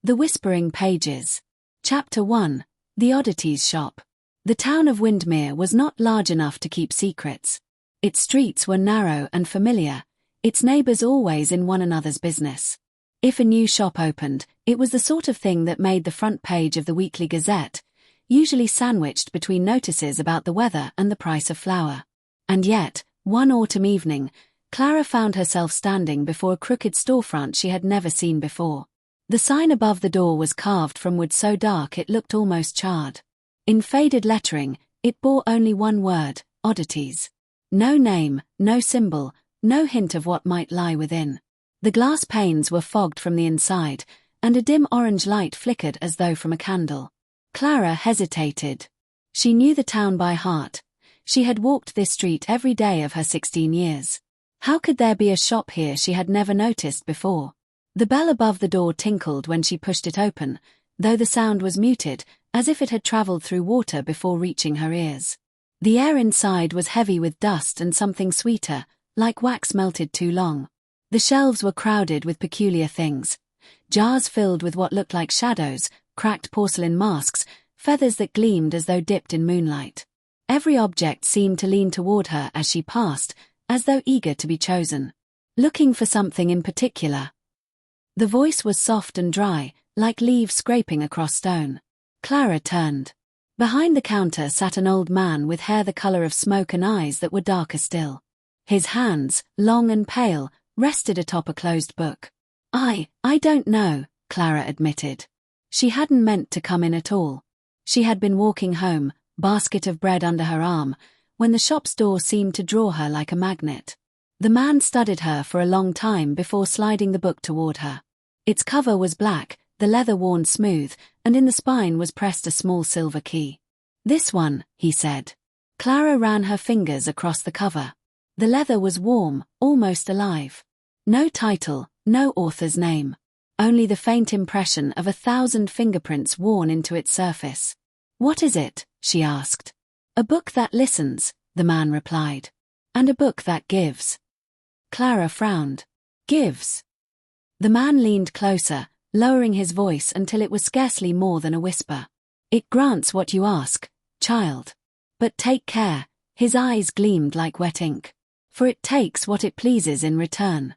The Whispering Pages. Chapter 1. The Oddities Shop. The town of Windermere was not large enough to keep secrets. Its streets were narrow and familiar, its neighbors always in one another's business. If a new shop opened, it was the sort of thing that made the front page of the Weekly Gazette, usually sandwiched between notices about the weather and the price of flour. And yet, one autumn evening, Clara found herself standing before a crooked storefront she had never seen before. The sign above the door was carved from wood so dark it looked almost charred. In faded lettering, it bore only one word: oddities. No name, no symbol, no hint of what might lie within. The glass panes were fogged from the inside, and a dim orange light flickered as though from a candle. Clara hesitated. She knew the town by heart. She had walked this street every day of her 16 years. How could there be a shop here she had never noticed before? The bell above the door tinkled when she pushed it open, though the sound was muted, as if it had traveled through water before reaching her ears. The air inside was heavy with dust and something sweeter, like wax melted too long. The shelves were crowded with peculiar things. Jars filled with what looked like shadows, cracked porcelain masks, feathers that gleamed as though dipped in moonlight. Every object seemed to lean toward her as she passed, as though eager to be chosen. Looking for something in particular. The voice was soft and dry, like leaves scraping across stone. Clara turned. Behind the counter sat an old man with hair the color of smoke and eyes that were darker still. His hands, long and pale, rested atop a closed book. I don't know, Clara admitted. She hadn't meant to come in at all. She had been walking home, basket of bread under her arm, when the shop's door seemed to draw her like a magnet. The man studied her for a long time before sliding the book toward her. Its cover was black, the leather worn smooth, and in the spine was pressed a small silver key. "This one," he said. Clara ran her fingers across the cover. The leather was warm, almost alive. No title, no author's name. Only the faint impression of 1,000 fingerprints worn into its surface. "What is it?" she asked. "A book that listens," the man replied. "And a book that gives." Clara frowned. "Gives?" The man leaned closer, lowering his voice until it was scarcely more than a whisper. "It grants what you ask, child. But take care," his eyes gleamed like wet ink. "For it takes what it pleases in return."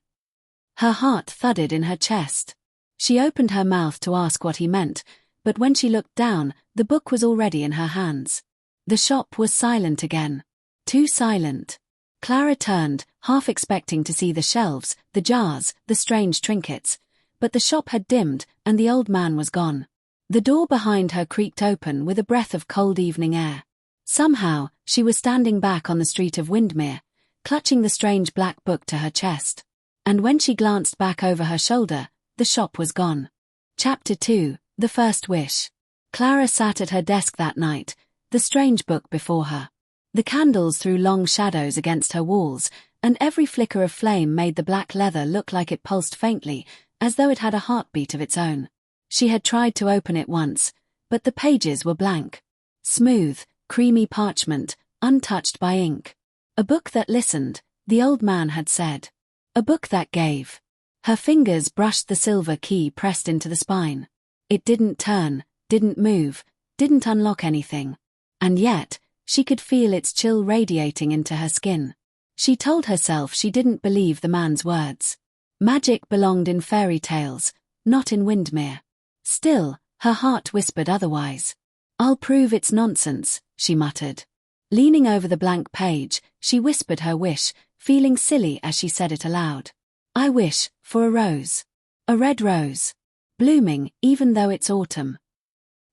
Her heart thudded in her chest. She opened her mouth to ask what he meant, but when she looked down, the book was already in her hands. The shop was silent again. Too silent. Clara turned, half expecting to see the shelves, the jars, the strange trinkets, but the shop had dimmed, and the old man was gone. The door behind her creaked open with a breath of cold evening air. Somehow, she was standing back on the street of Windermere, clutching the strange black book to her chest. And when she glanced back over her shoulder, the shop was gone. Chapter 2. The First Wish. Clara sat at her desk that night, the strange book before her. The candles threw long shadows against her walls, and every flicker of flame made the black leather look like it pulsed faintly, as though it had a heartbeat of its own. She had tried to open it once, but the pages were blank. Smooth, creamy parchment, untouched by ink. A book that listened, the old man had said. A book that gave. Her fingers brushed the silver key pressed into the spine. It didn't turn, didn't move, didn't unlock anything. And yet, she could feel its chill radiating into her skin. She told herself she didn't believe the man's words. Magic belonged in fairy tales, not in Windermere. Still, her heart whispered otherwise. "I'll prove it's nonsense," she muttered. Leaning over the blank page, she whispered her wish, feeling silly as she said it aloud. "I wish for a rose. A red rose. Blooming even though it's autumn."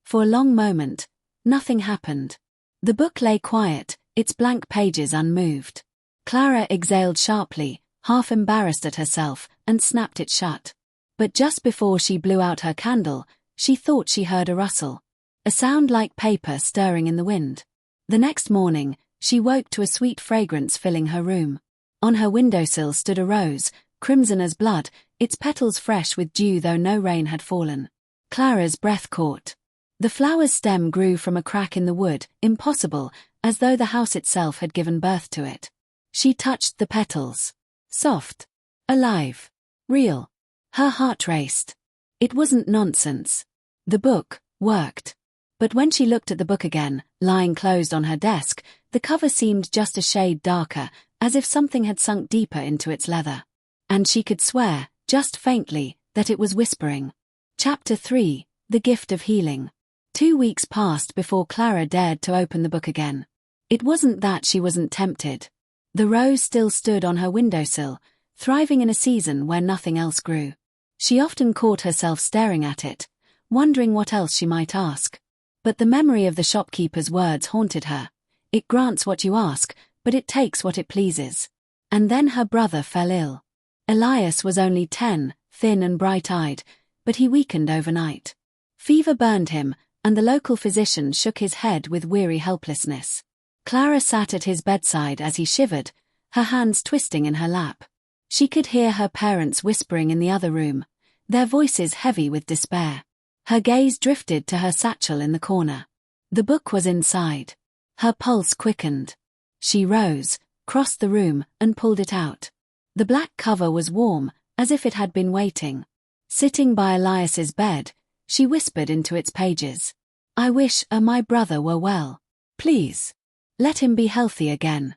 For a long moment, nothing happened. The book lay quiet, its blank pages unmoved. Clara exhaled sharply, half embarrassed at herself, and snapped it shut. But just before she blew out her candle, she thought she heard a rustle. A sound like paper stirring in the wind. The next morning, she woke to a sweet fragrance filling her room. On her windowsill stood a rose, crimson as blood, its petals fresh with dew though no rain had fallen. Clara's breath caught. The flower's stem grew from a crack in the wood, impossible, as though the house itself had given birth to it. She touched the petals. Soft. Alive. Real. Her heart raced. It wasn't nonsense. The book worked. But when she looked at the book again, lying closed on her desk, the cover seemed just a shade darker, as if something had sunk deeper into its leather. And she could swear, just faintly, that it was whispering. Chapter 3, The Gift of Healing. 2 weeks passed before Clara dared to open the book again. It wasn't that she wasn't tempted. The rose still stood on her windowsill, thriving in a season where nothing else grew. She often caught herself staring at it, wondering what else she might ask. But the memory of the shopkeeper's words haunted her. It grants what you ask, but it takes what it pleases. And then her brother fell ill. Elias was only 10, thin and bright-eyed, but he weakened overnight. Fever burned him, and the local physician shook his head with weary helplessness. Clara sat at his bedside as he shivered, her hands twisting in her lap. She could hear her parents whispering in the other room, their voices heavy with despair. Her gaze drifted to her satchel in the corner. The book was inside. Her pulse quickened. She rose, crossed the room, and pulled it out. The black cover was warm, as if it had been waiting. Sitting by Elias's bed, she whispered into its pages. "I wish my brother were well. Please. Let him be healthy again."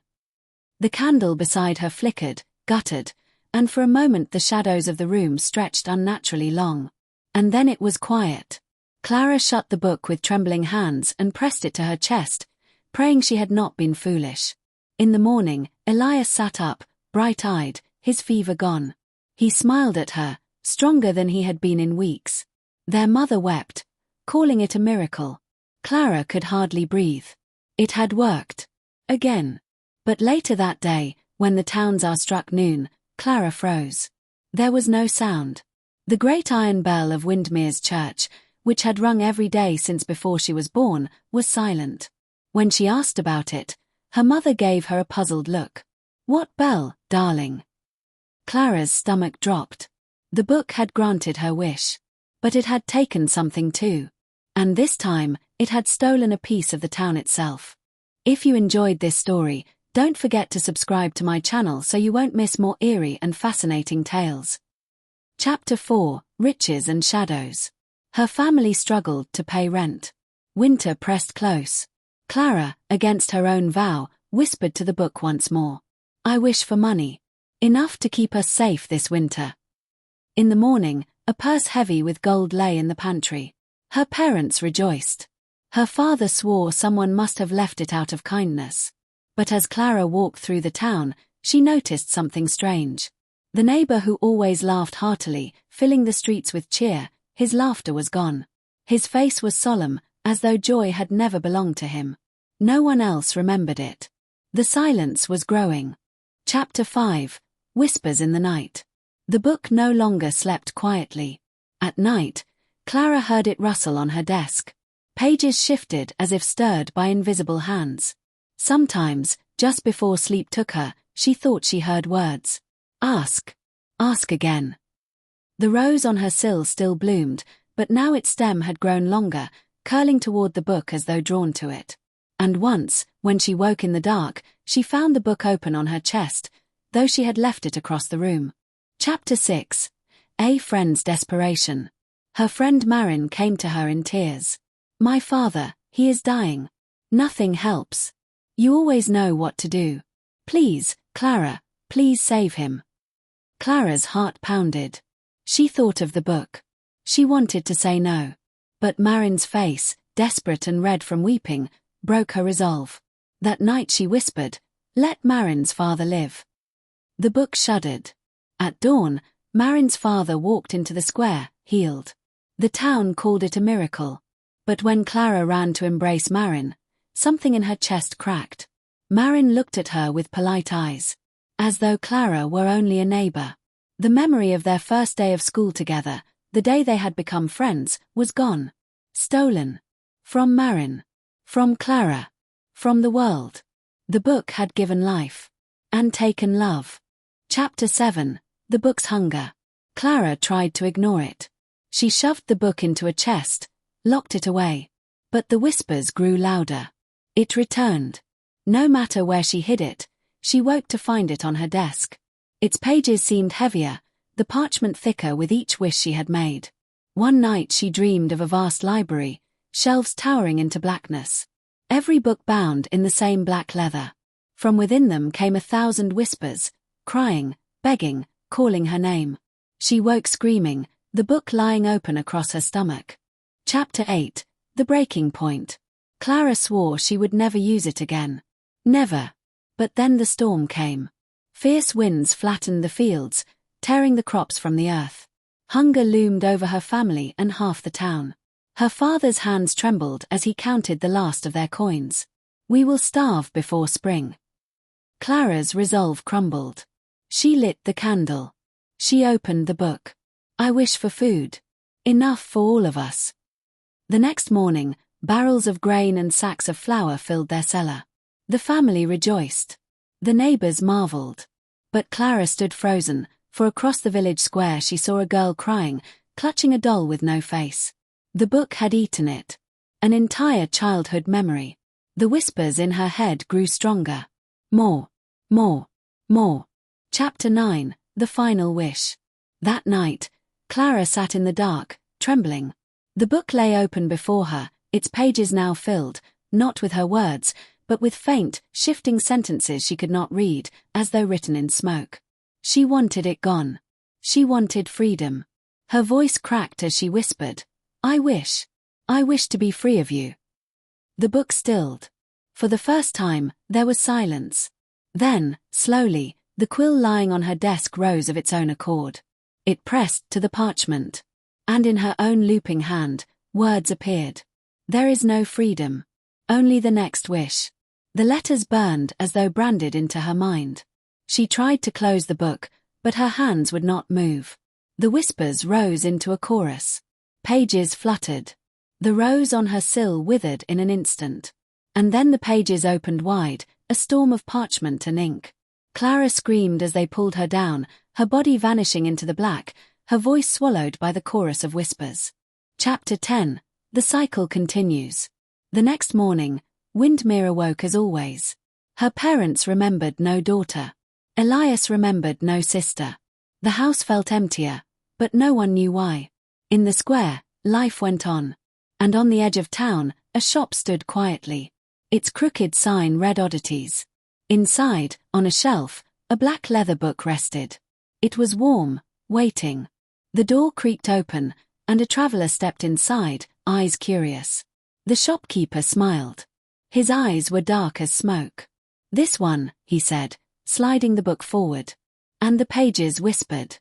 The candle beside her flickered, guttered, and for a moment the shadows of the room stretched unnaturally long. And then it was quiet. Clara shut the book with trembling hands and pressed it to her chest, praying she had not been foolish. In the morning, Elias sat up, bright-eyed, his fever gone. He smiled at her, stronger than he had been in weeks. Their mother wept, calling it a miracle. Clara could hardly breathe. It had worked. Again. But later that day, when the town's hour struck noon, Clara froze. There was no sound. The great iron bell of Windmere's church, which had rung every day since before she was born, was silent. When she asked about it, her mother gave her a puzzled look. "What bell, darling?" Clara's stomach dropped. The book had granted her wish. But it had taken something too. And this time, it had stolen a piece of the town itself. If you enjoyed this story, don't forget to subscribe to my channel so you won't miss more eerie and fascinating tales. Chapter 4, Riches and Shadows. Her family struggled to pay rent. Winter pressed close. Clara, against her own vow, whispered to the book once more. "I wish for money. Enough to keep us safe this winter." In the morning, a purse heavy with gold lay in the pantry. Her parents rejoiced. Her father swore someone must have left it out of kindness. But as Clara walked through the town, she noticed something strange. The neighbor who always laughed heartily, filling the streets with cheer, his laughter was gone. His face was solemn, as though joy had never belonged to him. No one else remembered it. The silence was growing. Chapter 5, Whispers in the Night. The book no longer slept quietly. At night, Clara heard it rustle on her desk. Pages shifted as if stirred by invisible hands. Sometimes, just before sleep took her, she thought she heard words. "Ask. Ask again." The rose on her sill still bloomed, but now its stem had grown longer, curling toward the book as though drawn to it. And once, when she woke in the dark, she found the book open on her chest, though she had left it across the room. Chapter 6, A Friend's Desperation. Her friend Marin came to her in tears. "My father, he is dying. Nothing helps. You always know what to do. Please, Clara, please save him." Clara's heart pounded. She thought of the book. She wanted to say no. But Marin's face, desperate and red from weeping, broke her resolve. That night she whispered, "Let Marin's father live." The book shuddered. At dawn, Marin's father walked into the square, healed. The town called it a miracle. But when Clara ran to embrace Marin, something in her chest cracked. Marin looked at her with polite eyes, as though Clara were only a neighbor. The memory of their first day of school together, the day they had become friends, was gone. Stolen. From Marin. From Clara. From the world. The book had given life. And taken love. Chapter 7, The Book's Hunger. Clara tried to ignore it. She shoved the book into a chest, locked it away. But the whispers grew louder. It returned. No matter where she hid it, she woke to find it on her desk. Its pages seemed heavier, the parchment thicker with each wish she had made. One night she dreamed of a vast library, shelves towering into blackness. Every book bound in the same black leather. From within them came 1,000 whispers, crying, begging, calling her name. She woke screaming, the book lying open across her stomach. Chapter 8. The Breaking Point. Clara swore she would never use it again. Never. But then the storm came. Fierce winds flattened the fields, tearing the crops from the earth. Hunger loomed over her family and half the town. Her father's hands trembled as he counted the last of their coins. We will starve before spring. Clara's resolve crumbled. She lit the candle. She opened the book. I wish for food. Enough for all of us. The next morning, barrels of grain and sacks of flour filled their cellar. The family rejoiced. The neighbors marveled. But Clara stood frozen, for across the village square she saw a girl crying, clutching a doll with no face. The book had eaten it. An entire childhood memory. The whispers in her head grew stronger. More. More. More. Chapter 9. The Final Wish. That night, Clara sat in the dark, trembling. The book lay open before her, its pages now filled, not with her words, but with faint, shifting sentences she could not read, as though written in smoke. She wanted it gone. She wanted freedom. Her voice cracked as she whispered, I wish to be free of you. The book stilled. For the first time, there was silence. Then, slowly, the quill lying on her desk rose of its own accord. It pressed to the parchment. And in her own looping hand, words appeared. There is no freedom. Only the next wish. The letters burned as though branded into her mind. She tried to close the book, but her hands would not move. The whispers rose into a chorus. Pages fluttered. The rose on her sill withered in an instant. And then the pages opened wide, a storm of parchment and ink. Clara screamed as they pulled her down, her body vanishing into the black, her voice swallowed by the chorus of whispers. Chapter 10. The cycle continues. The next morning, Windmere awoke as always. Her parents remembered no daughter. Elias remembered no sister. The house felt emptier, but no one knew why. In the square, life went on. And on the edge of town, a shop stood quietly. Its crooked sign read oddities. Inside, on a shelf, a black leather book rested. It was warm, waiting. The door creaked open, and a traveler stepped inside, eyes curious. The shopkeeper smiled. His eyes were dark as smoke. This one, he said, sliding the book forward. And the pages whispered.